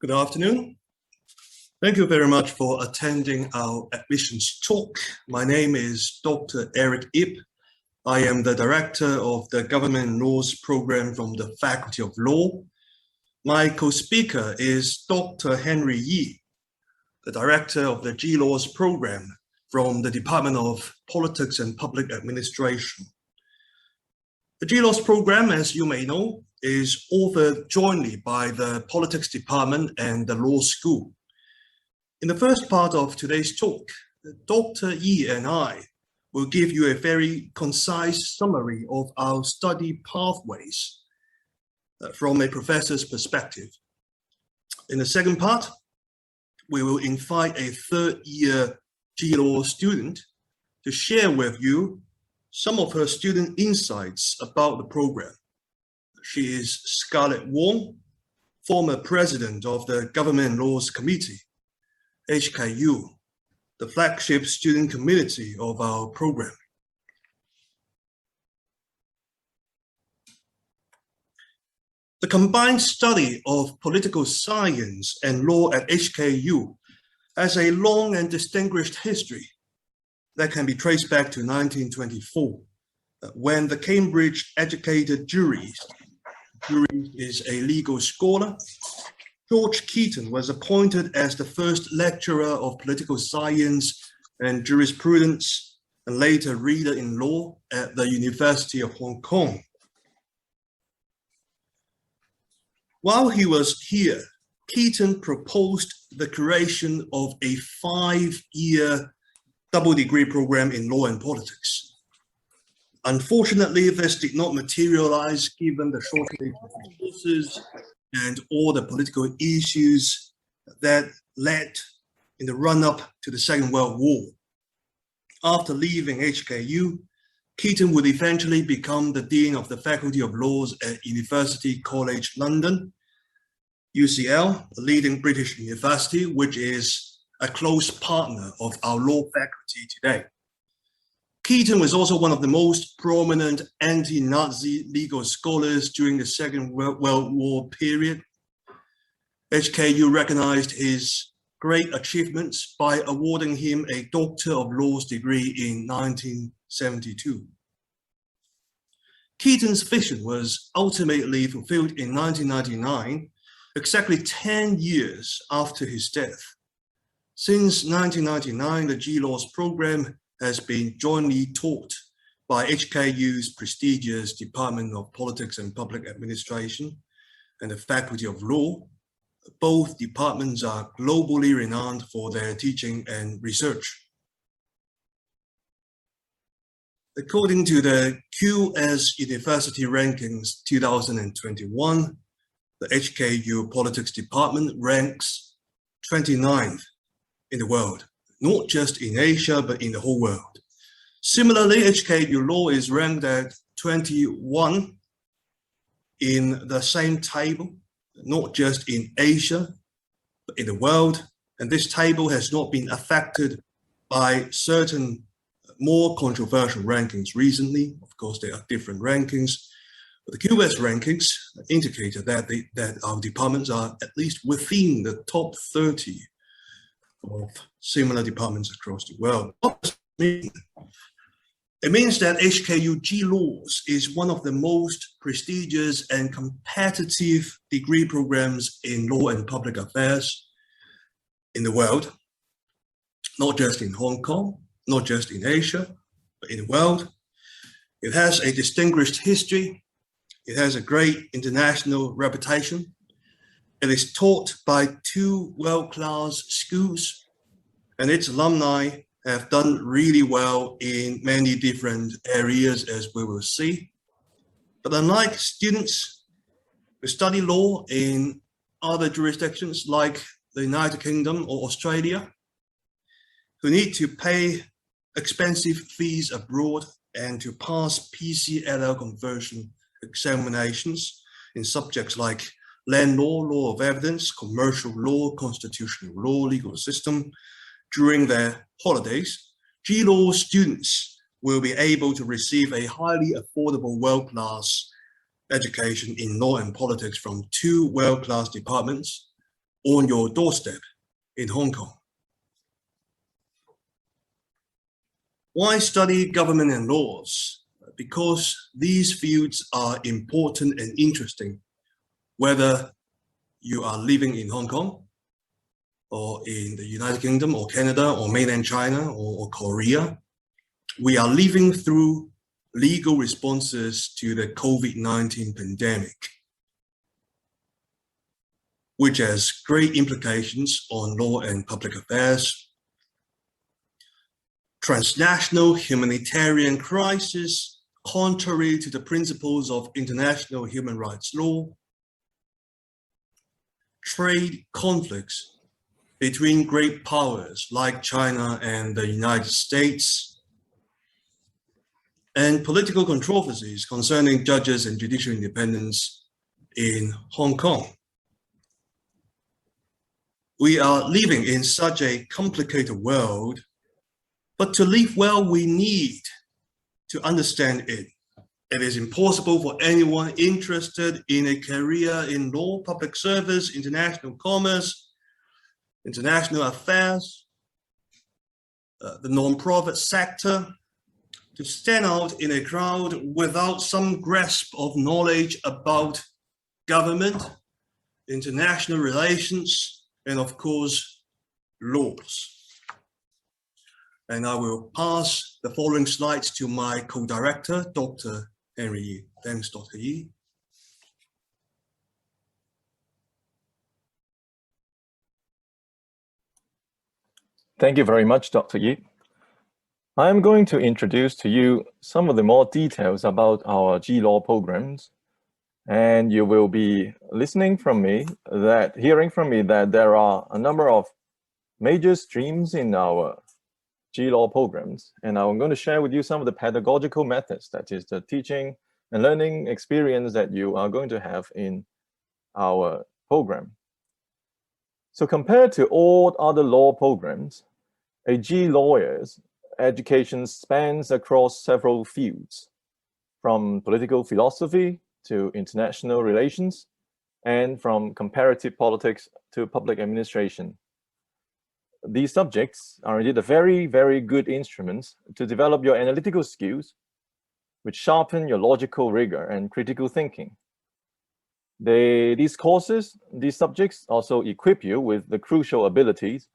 Good afternoon. Thank you very much for attending our admissions talk. My name is Dr. Eric Ip. I am the Director of the Govt&Laws program from the Faculty of Law. My co-speaker is Dr. Henry Yi, the Director of the GLAWS program from the Department of Politics and Public Administration. The GLAWS program, as you may know, is authored jointly by the Politics Department and the Law School. In the first part of today's talk, Dr. Yi and I will give you a very concise summary of our study pathways from a professor's perspective. In the second part, we will invite a third-year GLAW student to share with you some of her student insights about the program. She is Scarlett Wong, former president of the Govt&Laws Committee, HKU, the flagship student community of our program. The combined study of political science and law at HKU has a long and distinguished history that can be traced back to 1924, when the Cambridge-educated jurist is a legal scholar. George Keaton was appointed as the first lecturer of political science and jurisprudence, and later reader in law at the University of Hong Kong. While he was here, Keaton proposed the creation of a 5-year double degree program in law and politics. Unfortunately, this did not materialize given the shortage of resources and all the political issues that led in the run-up to the Second World War. After leaving HKU, Keaton would eventually become the Dean of the Faculty of Laws at University College London, UCL, a leading British university, which is a close partner of our law faculty today. Keaton was also one of the most prominent anti-Nazi legal scholars during the Second World War period. HKU recognized his great achievements by awarding him a Doctor of Laws degree in 1972. Keaton's vision was ultimately fulfilled in 1999, exactly 10 years after his death. Since 1999, the GLAWS program has been jointly taught by HKU's prestigious Department of Politics and Public Administration and the Faculty of Law. Both departments are globally renowned for their teaching and research. According to the QS University Rankings 2021, the HKU Politics Department ranks 29th in the world, not just in Asia, but in the whole world. Similarly, HKU Law is ranked at 21 in the same table, not just in Asia, but in the world. And this table has not been affected by certain more controversial rankings recently. Of course, there are different rankings, but the QS rankings indicated that our departments are at least within the top 30 of similar departments across the world. What does it mean? It means that HKU GLAWS is one of the most prestigious and competitive degree programs in law and public affairs in the world, not just in Hong Kong, not just in Asia, but in the world. It has a distinguished history. It has a great international reputation. It is taught by 2 world-class schools, and its alumni have done really well in many different areas, as we will see. But unlike students who study law in other jurisdictions like the United Kingdom or Australia, who need to pay expensive fees abroad and to pass PCLL conversion examinations in subjects like land law, law of evidence, commercial law, constitutional law, legal system. During their holidays, GLAW students will be able to receive a highly affordable world-class education in law and politics from 2 world-class departments, on your doorstep in Hong Kong. Why study government and laws? Because these fields are important and interesting, whether you are living in Hong Kong or in the United Kingdom or Canada or mainland China or Korea. We are living through legal responses to the COVID-19 pandemic, which has great implications on law and public affairs. Transnational humanitarian crisis, contrary to the principles of international human rights law. Trade conflicts between great powers like China and the United States. And political controversies concerning judges and judicial independence in Hong Kong. We are living in such a complicated world, but to live well, we need to understand it. It is impossible for anyone interested in a career in law, public service, international commerce, international affairs, the non-profit sector, to stand out in a crowd without some grasp of knowledge about government, international relations, and of course, laws. And I will pass the following slides to my co-director, Dr. Henry Yi. Thanks, Dr. Yi. Thank you very much, Dr. Yi. I am going to introduce to you some of the more details about our GLAW programs, and you will be hearing from me that there are a number of major streams in our GLAW programs, and I'm going to share with you some of the pedagogical methods, that is the teaching and learning experience that you are going to have in our program. So compared to all other law programs, a GLAWS education spans across several fields, from political philosophy to international relations, and from comparative politics to public administration. These subjects are indeed a very, very good instruments to develop your analytical skills, which sharpen your logical rigor and critical thinking. These subjects also equip you with the crucial abilities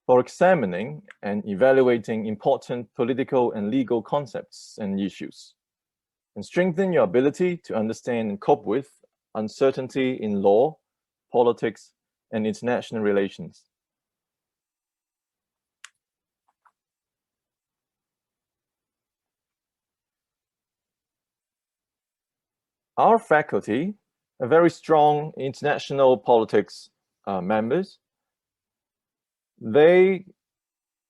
for examining and evaluating important political and legal concepts and issues, and strengthen your ability to understand and cope with uncertainty in law, politics, and international relations. Our faculty are very strong international politics members.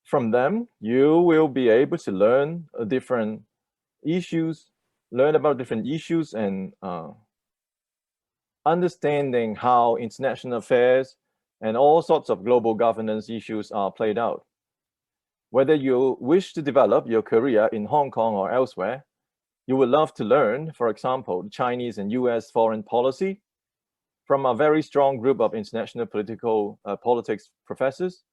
From them, you will be able to learn about different issues and understanding how international affairs and all sorts of global governance issues are played out. Whether you wish to develop your career in Hong Kong or elsewhere, you would love to learn, for example, Chinese and US foreign policy from a very strong group of international politics professors.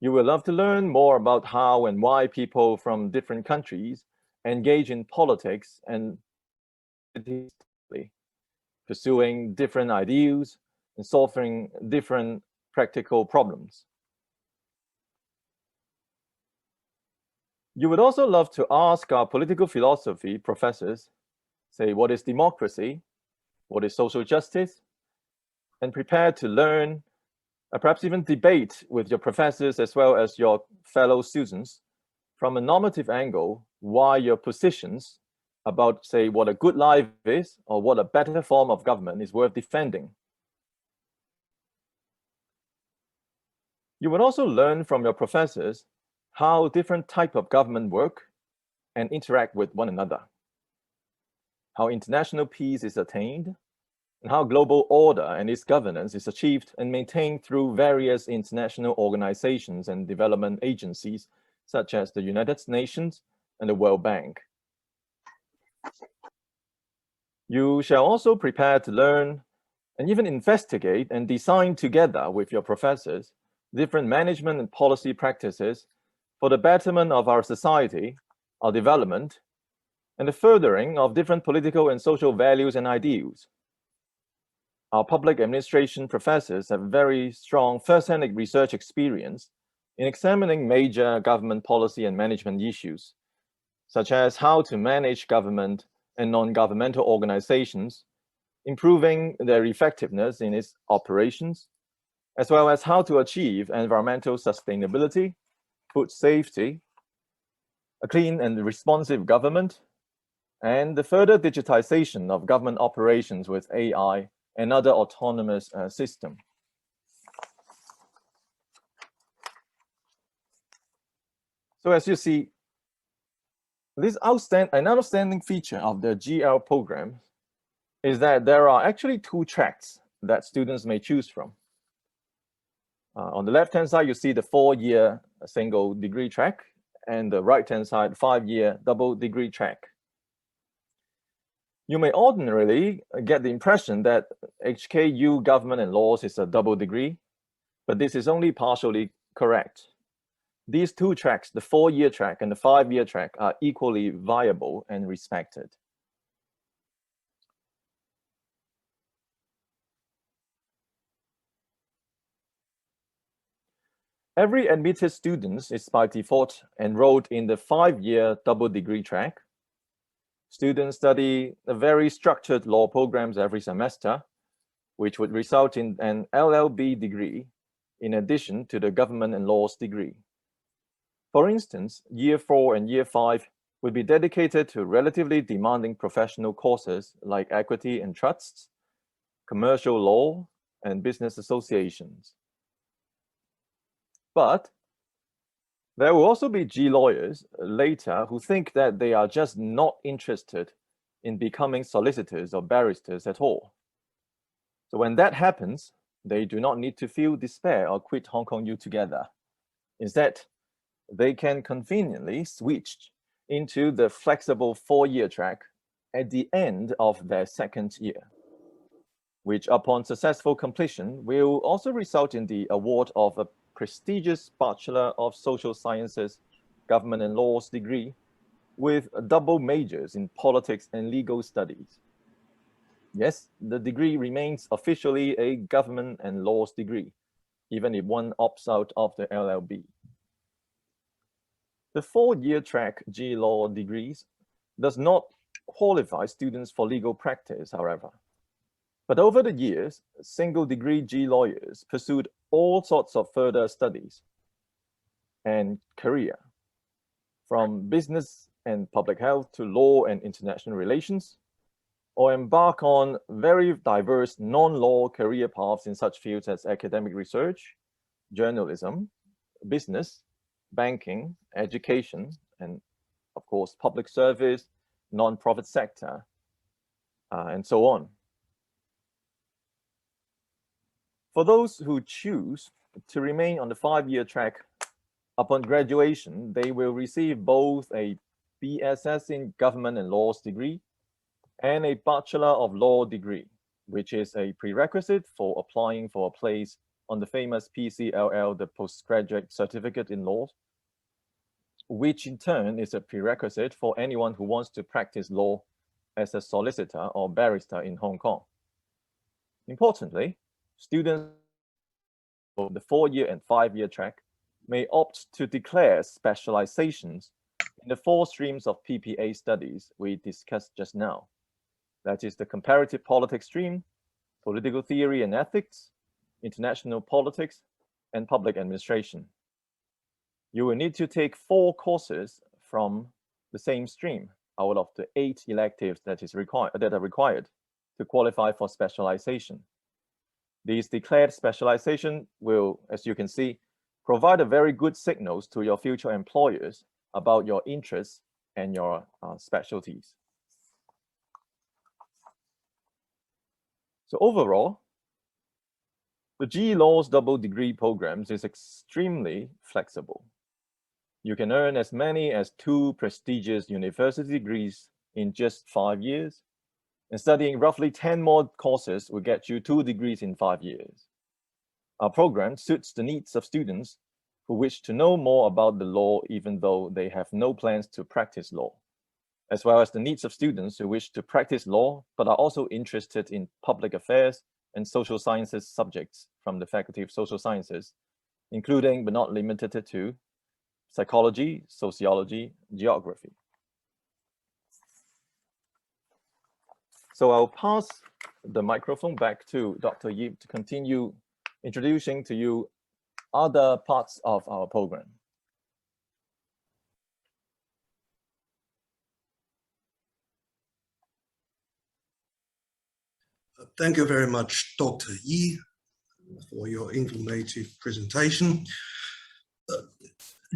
You will love to learn more about how and why people from different countries engage in politics and pursuing different ideals and solving different practical problems. You would also love to ask our political philosophy professors, say, what is democracy? What is social justice? And prepare to learn, perhaps even debate with your professors as well as your fellow students from a normative angle why your positions about, say, what a good life is or what a better form of government is worth defending. You would also learn from your professors how different types of government work and interact with one another, how international peace is attained, and how global order and its governance is achieved and maintained through various international organizations and development agencies, such as the United Nations and the World Bank. You shall also prepare to learn and even investigate and design together with your professors different management and policy practices for the betterment of our society, our development, and the furthering of different political and social values and ideals. Our public administration professors have very strong first-hand research experience in examining major government policy and management issues, such as how to manage government and non-governmental organizations, improving their effectiveness in its operations, as well as how to achieve environmental sustainability, food safety, a clean and responsive government, and the further digitization of government operations with AI and other autonomous systems. So as you see, an outstanding feature of the GL program is that there are actually two tracks that students may choose from. On the left-hand side, you see the 4-year single degree track, and the right-hand side, 5-year double degree track. You may ordinarily get the impression that HKU Government and Laws is a double degree, but this is only partially correct. These two tracks, the 4-year track and the 5-year track, are equally viable and respected. Every admitted student is by default enrolled in the 5-year double degree track. Students study a very structured law programs every semester, which would result in an LLB degree in addition to the Government and Laws degree. For instance, Year 4 and Year 5 would be dedicated to relatively demanding professional courses like equity and trusts, commercial law, and business associations. But there will also be G lawyers later who think that they are just not interested in becoming solicitors or barristers at all. So when that happens, they do not need to feel despair or quit Hong Kong U together. Instead, they can conveniently switch into the flexible 4-year track at the end of their 2nd year, which upon successful completion will also result in the award of a prestigious Bachelor of Social Sciences, Government and Laws degree with double majors in politics and legal studies. Yes, the degree remains officially a Government and Laws degree, even if one opts out of the LLB. The 4-year track G Law degrees does not qualify students for legal practice, however. But over the years, single degree G lawyers pursued all sorts of further studies and career, from business and public health to law and international relations, or embark on very diverse non-law career paths in such fields as academic research, journalism, business, banking, education, and of course, public service, non-profit sector, and so on. For those who choose to remain on the 5-year track, upon graduation, they will receive both a BSc in Government and Laws degree and a Bachelor of Law degree, which is a prerequisite for applying for a place on the famous PCLL, the Postgraduate Certificate in Law, which in turn is a prerequisite for anyone who wants to practice law as a solicitor or barrister in Hong Kong. Importantly, students of the 4-year and 5-year track may opt to declare specializations in the 4 streams of PPA studies we discussed just now. That is the comparative politics stream, political theory and ethics, international politics, and public administration. You will need to take 4 courses from the same stream out of the 8 electives that are required to qualify for specialization. These declared specialization will, as you can see, provide a very good signals to your future employers about your interests and your specialties. So overall, the GLAWS double degree programs is extremely flexible. You can earn as many as 2 prestigious university degrees in just 5 years, and studying roughly 10 more courses will get you 2 degrees in 5 years. Our program suits the needs of students who wish to know more about the law even though they have no plans to practice law, as well as the needs of students who wish to practice law but are also interested in public affairs and social sciences subjects from the Faculty of Social Sciences, including but not limited to psychology, sociology, geography. So I'll pass the microphone back to Dr. Yip to continue introducing to you other parts of our program. Thank you very much, Dr. Yi, for your informative presentation.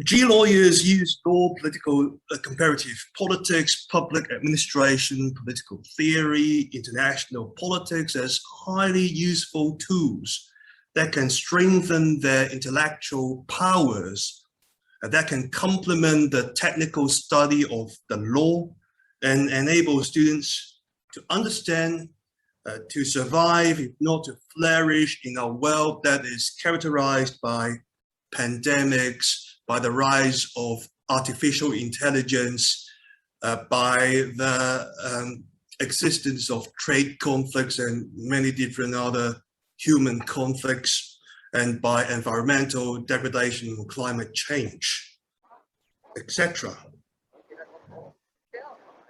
G-lawyers use law, political, comparative politics, public administration, political theory, international politics as highly useful tools that can strengthen their intellectual powers, that can complement the technical study of the law and enable students to understand, to survive, if not to flourish in a world that is characterized by pandemics, by the rise of artificial intelligence, by the existence of trade conflicts and many different other human conflicts, and by environmental degradation and climate change, etc.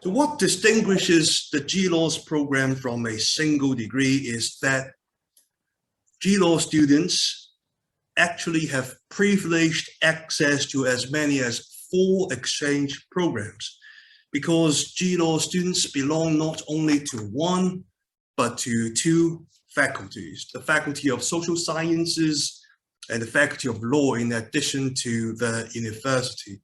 So what distinguishes the GLAWS program from a single degree is that GLAW students actually have privileged access to as many as 4 exchange programs, because GLAW students belong not only to one, but to 2 faculties, the Faculty of Social Sciences and the Faculty of Law, in addition to the university.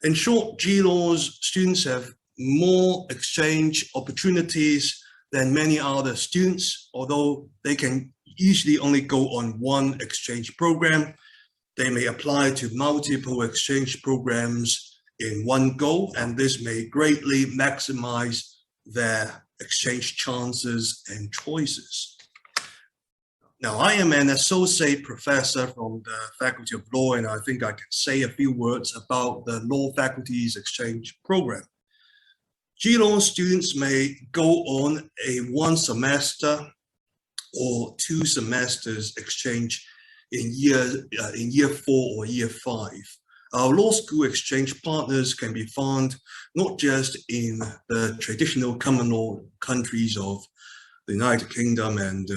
In short, GLAWS students have more exchange opportunities than many other students, although they can usually only go on one exchange program. They may apply to multiple exchange programs in one go, and this may greatly maximize their exchange chances and choices. Now, I am an associate professor from the Faculty of Law, and I think I can say a few words about the law faculty's exchange program. GLAW students may go on a 1 semester or 2 semesters exchange in year 4 or year 5. Our law school exchange partners can be found not just in the traditional common law countries of the United Kingdom and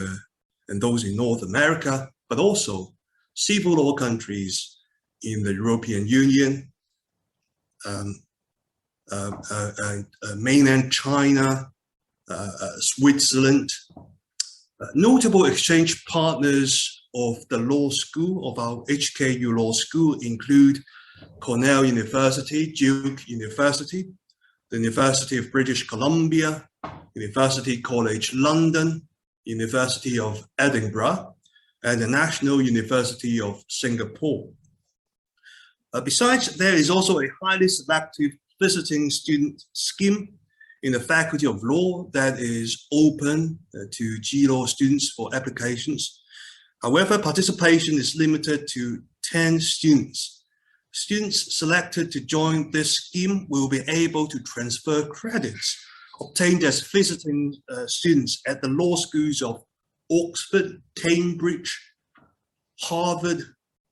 those in North America, but also civil law countries in the European Union, mainland China, Switzerland. Notable exchange partners of the law school, of our HKU Law School, include Cornell University, Duke University, the University of British Columbia, University College London, University of Edinburgh, and the National University of Singapore. Besides, there is also a highly selective visiting student scheme in the Faculty of Law that is open to GLAW students for applications. However, participation is limited to 10 students. Students selected to join this scheme will be able to transfer credits obtained as visiting students at the law schools of Oxford, Cambridge, Harvard,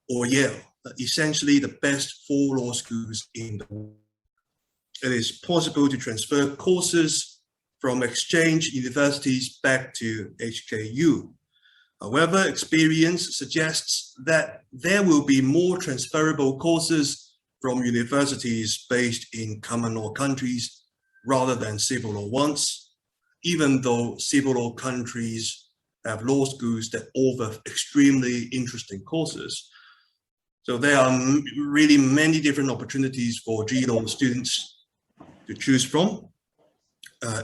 or Yale, essentially the best 4 law schools in the world. It is possible to transfer courses from exchange universities back to HKU. However, experience suggests that there will be more transferable courses from universities based in common law countries rather than civil law ones, even though civil law countries have law schools that offer extremely interesting courses. So there are really many different opportunities for GLAW students to choose from.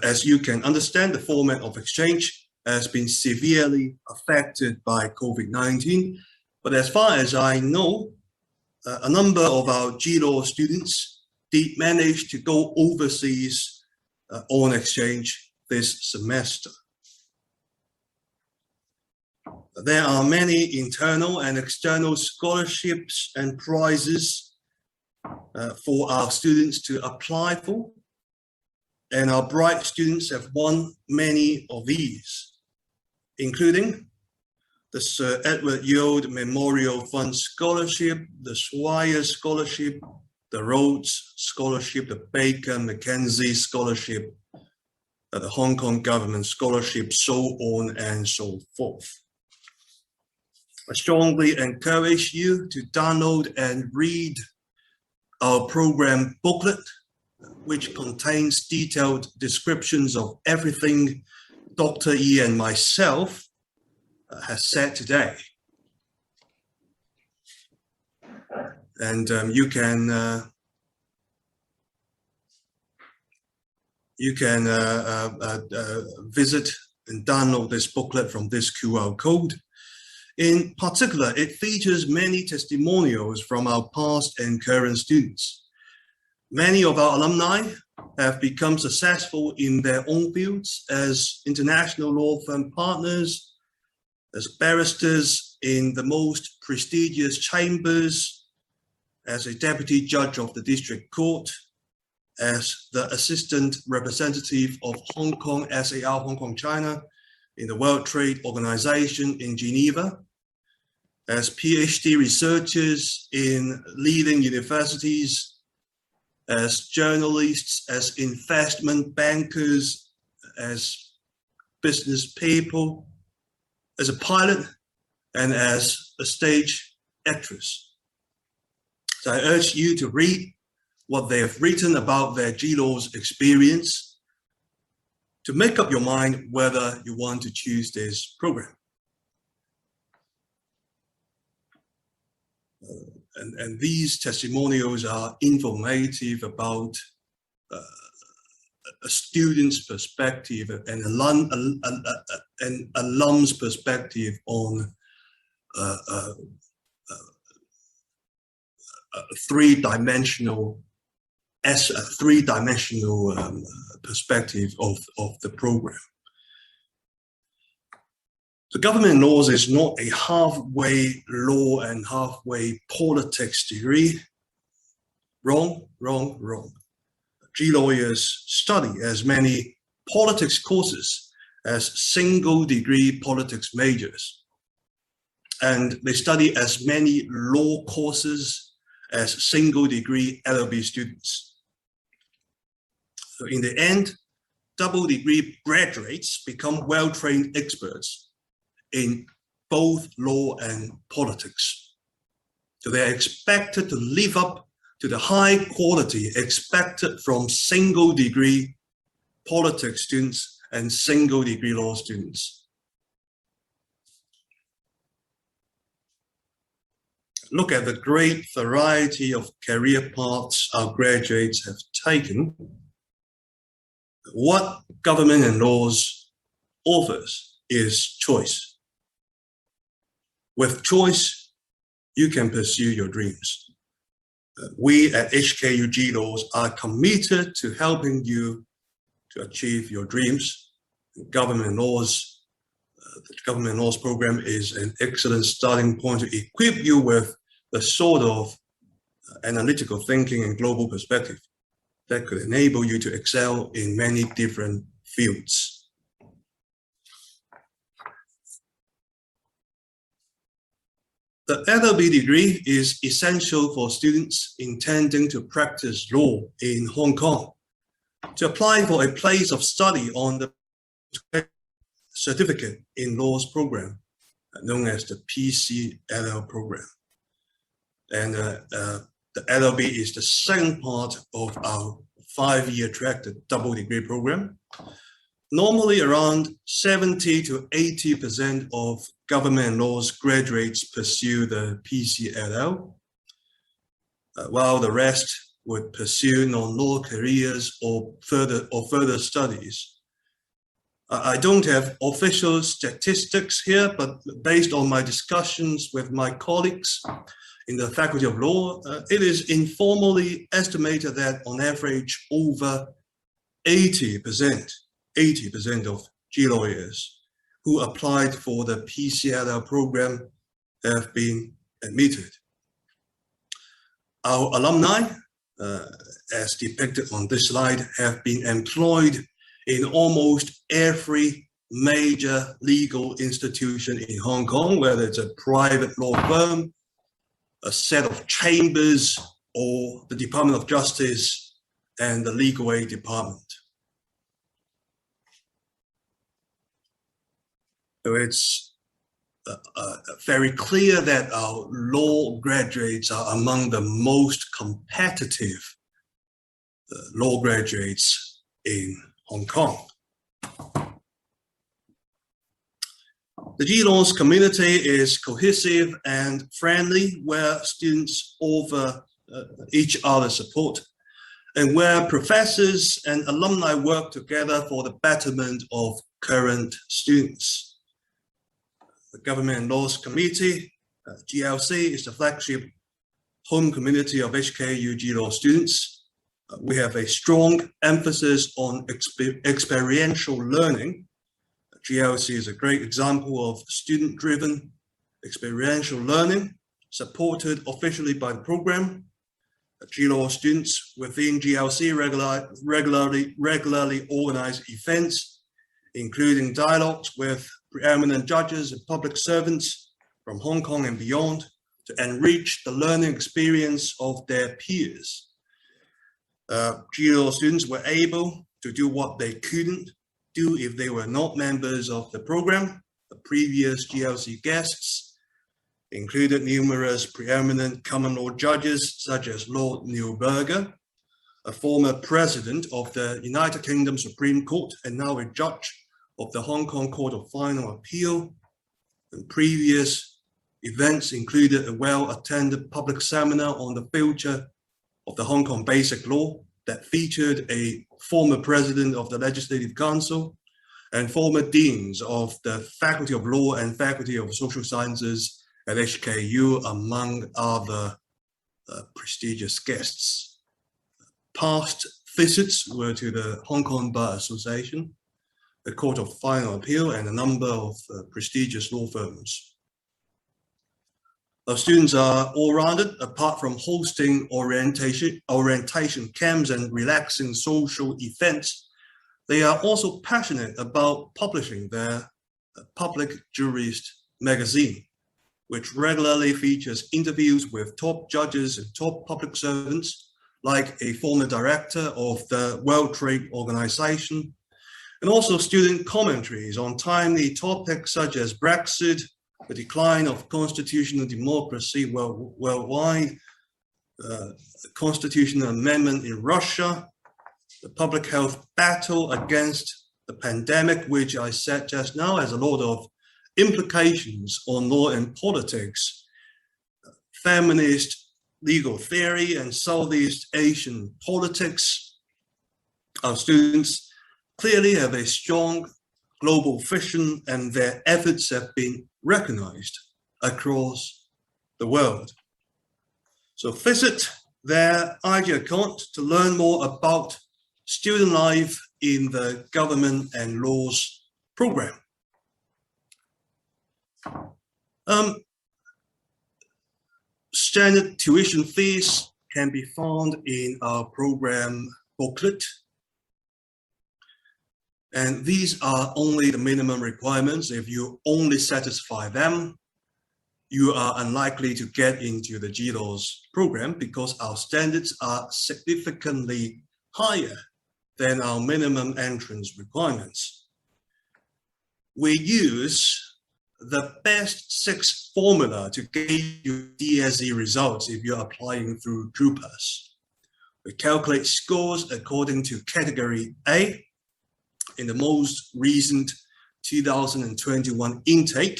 As you can understand, the format of exchange has been severely affected by COVID-19. But as far as I know, a number of our GLAW students did manage to go overseas on exchange this semester. There are many internal and external scholarships and prizes for our students to apply for, and our bright students have won many of these, including the Sir Edward Yold Memorial Fund Scholarship, the Swire Scholarship, the Rhodes Scholarship, the Baker Mackenzie Scholarship, the Hong Kong Government Scholarship, so on and so forth. I strongly encourage you to download and read our program booklet, which contains detailed descriptions of everything Dr. Yi and myself has said today. And you can visit and download this booklet from this QR code. In particular, it features many testimonials from our past and current students. Many of our alumni have become successful in their own fields as international law firm partners, as barristers in the most prestigious chambers, as a deputy judge of the district court, as the assistant representative of Hong Kong SAR Hong Kong China in the World Trade Organization in Geneva, as PhD researchers in leading universities, as journalists, as investment bankers, as business people, as a pilot, and as a stage actress. So I urge you to read what they have written about their GLAWS experience to make up your mind whether you want to choose this program. And these testimonials are informative about a student's perspective and an alum's perspective on a three-dimensional perspective of the program. The Govt&Laws is not a halfway law and halfway politics degree. Wrong, wrong, wrong. G lawyers study as many politics courses as single degree politics majors. And they study as many law courses as single degree LLB students. So in the end, double degree graduates become well-trained experts in both law and politics. So they are expected to live up to the high quality expected from single degree politics students and single degree law students. Look at the great variety of career paths our graduates have taken. What Govt&Laws offers is choice. With choice, you can pursue your dreams. We at HKU GLAWS are committed to helping you to achieve your dreams. Govt&Laws, the Govt&Laws program is an excellent starting point to equip you with the sort of analytical thinking and global perspective that could enable you to excel in many different fields. The LLB degree is essential for students intending to practice law in Hong Kong to apply for a place of study on the Certificate in Laws program, known as the PCLL program. And the LLB is the second part of our 5-year track, the double degree program. Normally around 70 to 80% of Govt&Laws graduates pursue the PCLL, while the rest would pursue non-law careers or further studies. I don't have official statistics here, but based on my discussions with my colleagues in the Faculty of Law, it is informally estimated that on average over 80% 80% of G lawyers who applied for the PCLL program have been admitted. Our alumni, as depicted on this slide, have been employed in almost every major legal institution in Hong Kong, whether it's a private law firm, a set of chambers, or the Department of Justice and the Legal Aid Department. So it's very clear that our law graduates are among the most competitive law graduates in Hong Kong. The GLAWS community is cohesive and friendly, where students offer each other support, and where professors and alumni work together for the betterment of current students. The Govt&Laws Committee, GLC, is the flagship home community of HKU GLAWS students. We have a strong emphasis on experiential learning. GLC is a great example of student-driven experiential learning, supported officially by the program. GLAWS students within GLC regularly organize events, including dialogues with preeminent judges and public servants from Hong Kong and beyond, to enrich the learning experience of their peers. GLAWS students were able to do what they couldn't do if they were not members of the program. The previous GLC guests included numerous preeminent common law judges, such as Lord Neuberger, a former president of the United Kingdom Supreme Court and now a judge of the Hong Kong Court of Final Appeal. And previous events included a well-attended public seminar on the future of the Hong Kong Basic Law that featured a former president of the Legislative Council and former deans of the Faculty of Law and Faculty of Social Sciences at HKU, among other prestigious guests. Past visits were to the Hong Kong Bar Association, the Court of Final Appeal, and a number of prestigious law firms. Our students are all-rounded. Apart from hosting orientation camps and relaxing social events, they are also passionate about publishing their Public Jurist magazine, which regularly features interviews with top judges and top public servants, like a former director of the World Trade Organization, and also student commentaries on timely topics such as Brexit, the decline of constitutional democracy worldwide, the constitutional amendment in Russia, the public health battle against the pandemic, which I said just now has a lot of implications on law and politics, feminist legal theory, and Southeast Asian politics. Our students clearly have a strong global vision, and their efforts have been recognized across the world. So visit their IG account to learn more about student life in the Govt&Laws program. Standard tuition fees can be found in our program booklet. And these are only the minimum requirements. If you only satisfy them, you are unlikely to get into the GLAWS program, because our standards are significantly higher than our minimum entrance requirements. We use the best 6 formula to gauge your DSE results if you're applying through JUPAS. We calculate scores according to category A. In the most recent 2021 intake,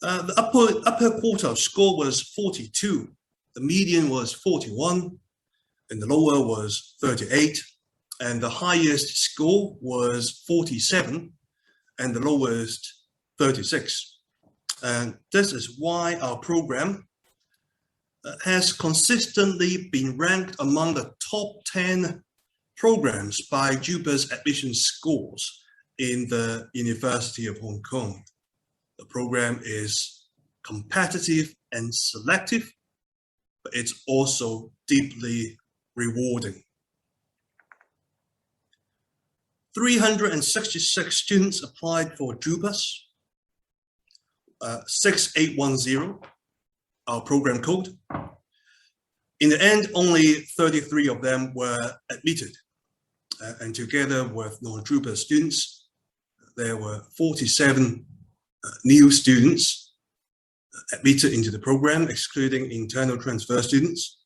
the upper quartile score was 42, the median was 41, and the lower was 38, and the highest score was 47, and the lowest 36. And this is why our program has consistently been ranked among the top 10 programs by JUPAS admission scores in the University of Hong Kong. The program is competitive and selective, but it's also deeply rewarding. 366 students applied for JUPAS 6810, our program code. In the end, only 33 of them were admitted. And together with non-JUPAS students, there were 47 new students admitted into the program, excluding internal transfer students.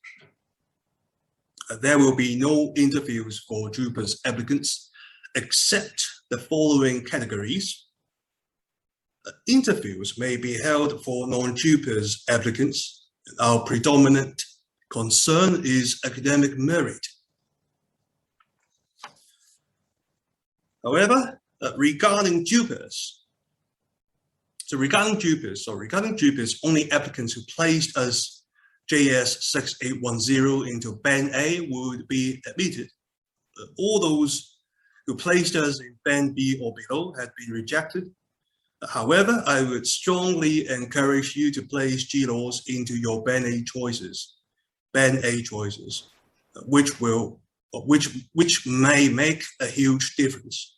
There will be no interviews for JUPAS applicants except the following categories. Interviews may be held for non-JUPAS applicants. Our predominant concern is academic merit. However, regarding JUPAS, only applicants who placed as JS 6810 into Band A would be admitted. All those who placed us in Band B or below had been rejected. However, I would strongly encourage you to place GLAWS into your Band A choices, which may make a huge difference.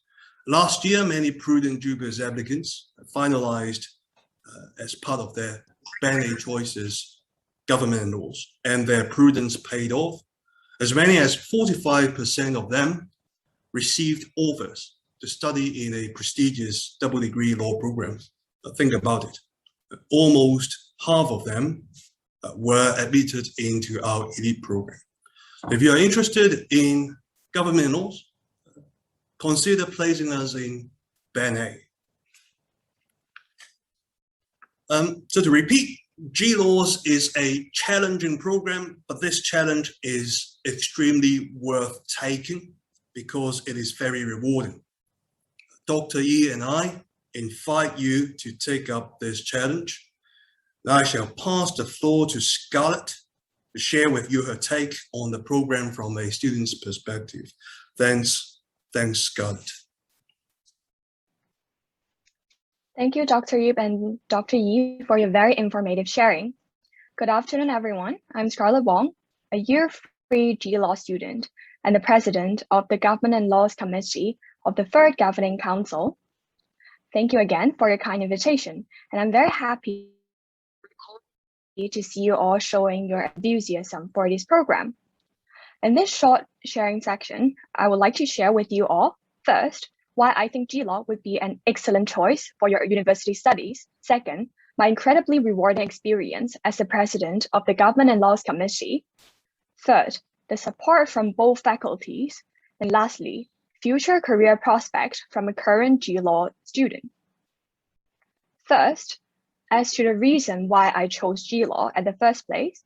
Last year, many prudent JUPAS applicants finalized as part of their Band A choices government laws, and their prudence paid off. As many as 45% of them received offers to study in a prestigious double degree law program. Think about it. Almost half of them were admitted into our elite program. If you are interested in government laws, consider placing us in Band A. So to repeat, GLAWS is a challenging program, but this challenge is extremely worth taking because it is very rewarding. Dr. Yi and I invite you to take up this challenge. Now I shall pass the floor to Scarlett to share with you her take on the program from a student's perspective. Thanks, Scarlett. Thank you, Dr. Yip and Dr. Yi, for your very informative sharing. Good afternoon, everyone. I'm Scarlett Wong, a year 3 GLAW student and the president of the Govt&Laws Committee of the 3rd Governing Council. Thank you again for your kind invitation, and I'm very happy to see you all showing your enthusiasm for this program. In this short sharing section, I would like to share with you all, first, why I think GLAW would be an excellent choice for your university studies. Second, my incredibly rewarding experience as the president of the Govt&Laws Committee. Third, the support from both faculties. And lastly, future career prospects from a current GLAW student. First, as to the reason why I chose GLAW at the first place,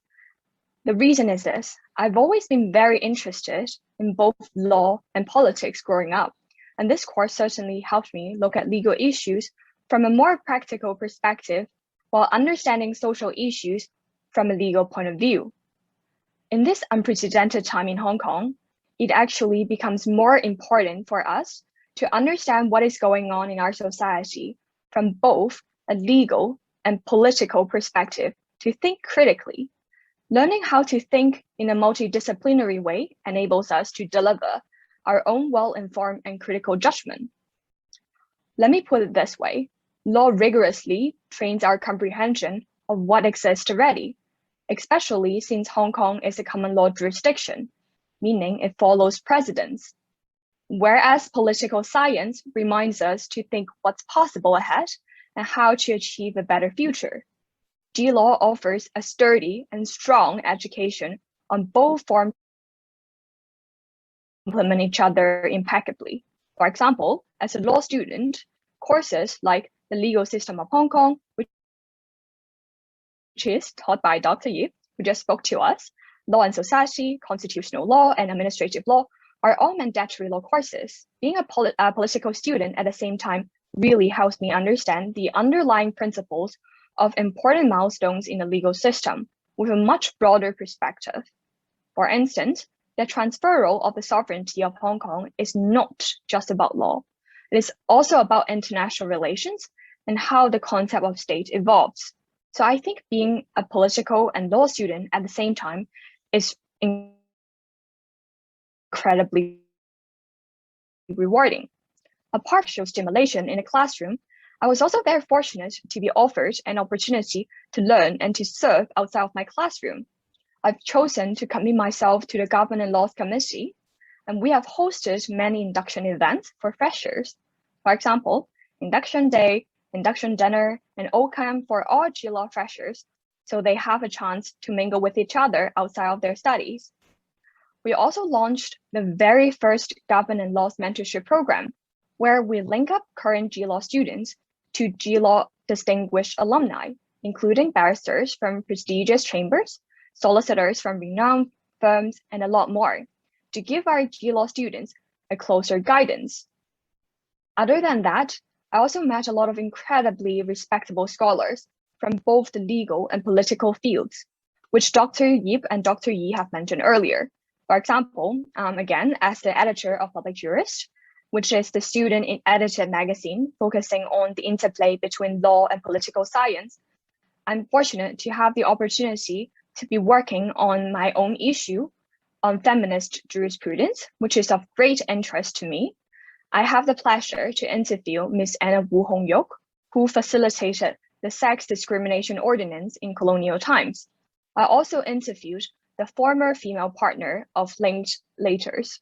the reason is this: I've always been very interested in both law and politics growing up, and this course certainly helped me look at legal issues from a more practical perspective while understanding social issues from a legal point of view. In this unprecedented time in Hong Kong, it actually becomes more important for us to understand what is going on in our society from both a legal and political perspective to think critically. Learning how to think in a multidisciplinary way enables us to deliver our own well-informed and critical judgment. Let me put it this way: law rigorously trains our comprehension of what exists already, especially since Hong Kong is a common law jurisdiction, meaning it follows precedents. Whereas political science reminds us to think what's possible ahead and how to achieve a better future. GLAW offers a sturdy and strong education on both forms complement each other impeccably. For example, as a law student, courses like the legal system of Hong Kong, which is taught by Dr. Yip, who just spoke to us, law and society, constitutional law, and administrative law are all mandatory law courses. Being a political student at the same time really helps me understand the underlying principles of important milestones in the legal system with a much broader perspective. For instance, the transferal of the sovereignty of Hong Kong is not just about law. It is also about international relations and how the concept of state evolves. So I think being a political and law student at the same time is incredibly rewarding. Apart from stimulation in the classroom, I was also very fortunate to be offered an opportunity to learn and to serve outside of my classroom. I've chosen to commit myself to the Govt&Laws committee, and we have hosted many induction events for freshers. For example, induction day, induction dinner, and OCAM for all GLAW freshers, so they have a chance to mingle with each other outside of their studies. We also launched the very first Govt&Laws mentorship program, where we link up current GLAW students to GLAW distinguished alumni, including barristers from prestigious chambers, solicitors from renowned firms, and a lot more, to give our GLAW students a closer guidance. Other than that, I also met a lot of incredibly respectable scholars from both the legal and political fields, which Dr. Yip and Dr. Yi have mentioned earlier. For example, again, as the editor of Public Jurist, which is the student-edited magazine focusing on the interplay between law and political science, I'm fortunate to have the opportunity to be working on my own issue on feminist jurisprudence, which is of great interest to me. I have the pleasure to interview Ms. Anna Wu Hong-yok, who facilitated the sex discrimination ordinance in colonial times. I also interviewed the former female partner of Linklaters.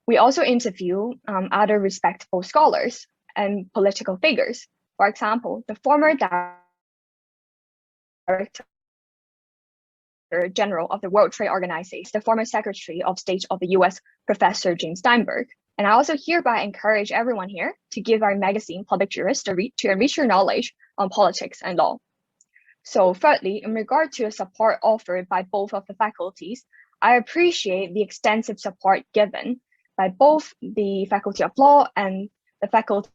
We also interview other respectable scholars and political figures. For example, the former Director General of the World Trade Organization, the former Secretary of State of the US, Professor James Steinberg. And I also hereby encourage everyone here to give our magazine Public Jurist to enrich your knowledge on politics and law. So thirdly, in regard to the support offered by both of the faculties, I appreciate the extensive support given by both the Faculty of Law and the Faculty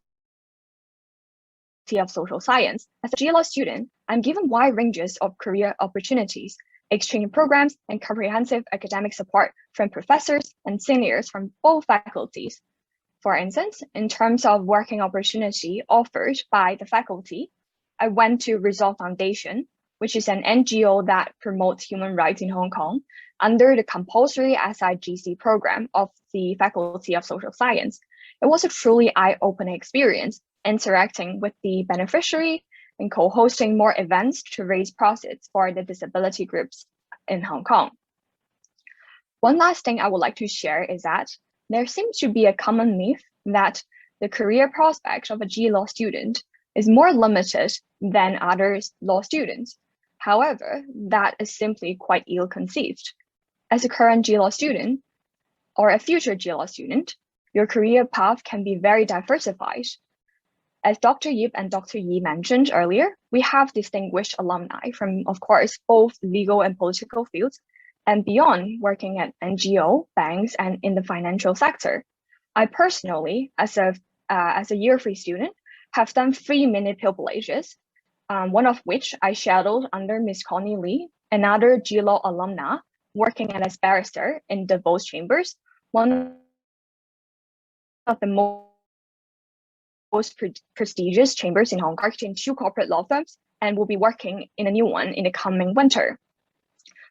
of Social Science. As a GLAW student, I'm given wide ranges of career opportunities, exchange programs, and comprehensive academic support from professors and seniors from both faculties. For instance, in terms of working opportunity offered by the faculty, I went to Resolve Foundation, which is an NGO that promotes human rights in Hong Kong under the compulsory SIGC program of the Faculty of Social Science. It was a truly eye-opening experience interacting with the beneficiary and co-hosting more events to raise profits for the disability groups in Hong Kong. One last thing I would like to share is that there seems to be a common myth that the career prospect of a GLAW student is more limited than other law students. However, that is simply quite ill-conceived. As a current GLAW student or a future GLAW student, your career path can be very diversified. As Dr. Yip and Dr. Yi mentioned earlier, we have distinguished alumni from, of course, both legal and political fields, and beyond working at NGO, banks, and in the financial sector. I personally, as a year-3 student, have done 3 mini pilgrimages, one of which I shadowed under Ms. Connie Lee, another GLAW alumna working as a barrister in DeVos Chambers, one of the most prestigious chambers in Hong Kong, in 2 corporate law firms, and will be working in a new one in the coming winter.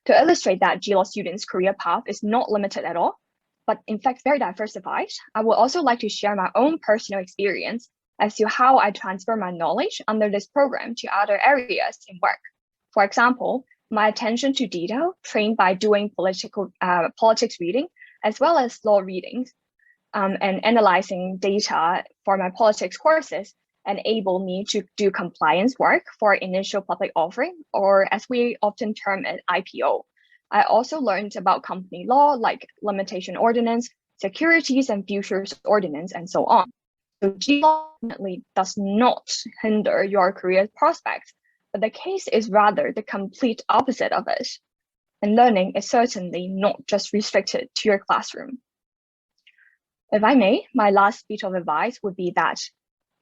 To illustrate that GLAW students' career path is not limited at all, but in fact very diversified, I would also like to share my own personal experience as to how I transfer my knowledge under this program to other areas in work. For example, my attention to detail, trained by doing politics reading, as well as law readings, and analyzing data for my politics courses, enable me to do compliance work for initial public offering, or as we often term it, IPO. I also learned about company law, like limitation ordinance, securities and futures ordinance, and so on. So GLAW definitely does not hinder your career prospects, but the case is rather the complete opposite of it. And learning is certainly not just restricted to your classroom. If I may, my last bit of advice would be that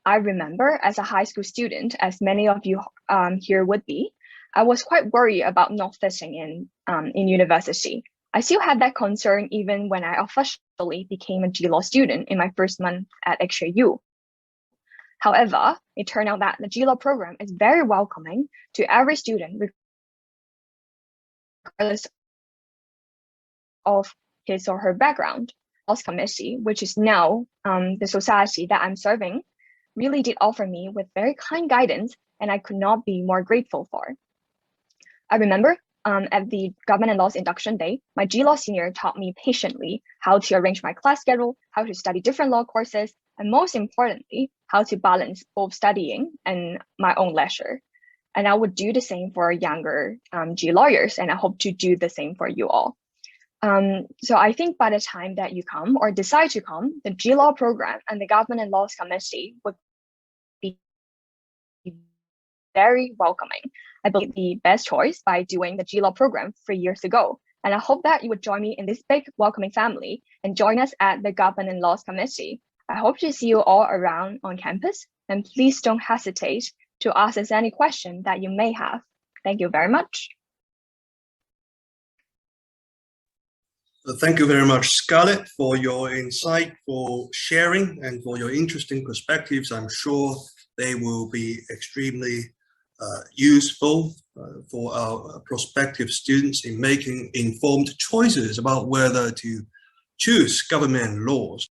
I remember as a high school student, as many of you here would be, I was quite worried about not fitting in university. I still had that concern even when I officially became a GLAW student in my first month at XJU. However, it turned out that the GLAW program is very welcoming to every student, regardless of his or her background. LLB committee, which is now the society that I'm serving, really did offer me with very kind guidance, and I could not be more grateful for. I remember at the Govt&Laws induction day, my GLAW senior taught me patiently how to arrange my class schedule, how to study different law courses, and most importantly, how to balance both studying and my own leisure. And I would do the same for younger G lawyers, and I hope to do the same for you all. So I think by the time that you come or decide to come, the GLAW program and the Govt&Laws committee would be very welcoming. I believe the best choice by doing the GLAW program 3 years ago. And I hope that you would join me in this big welcoming family and join us at the Govt&Laws committee. I hope to see you all around on campus, and please don't hesitate to ask us any question that you may have. Thank you very much. Thank you very much, Scarlett, for your insightful sharing and for your interesting perspectives. I'm sure they will be extremely useful for our prospective students in making informed choices about whether to choose government laws.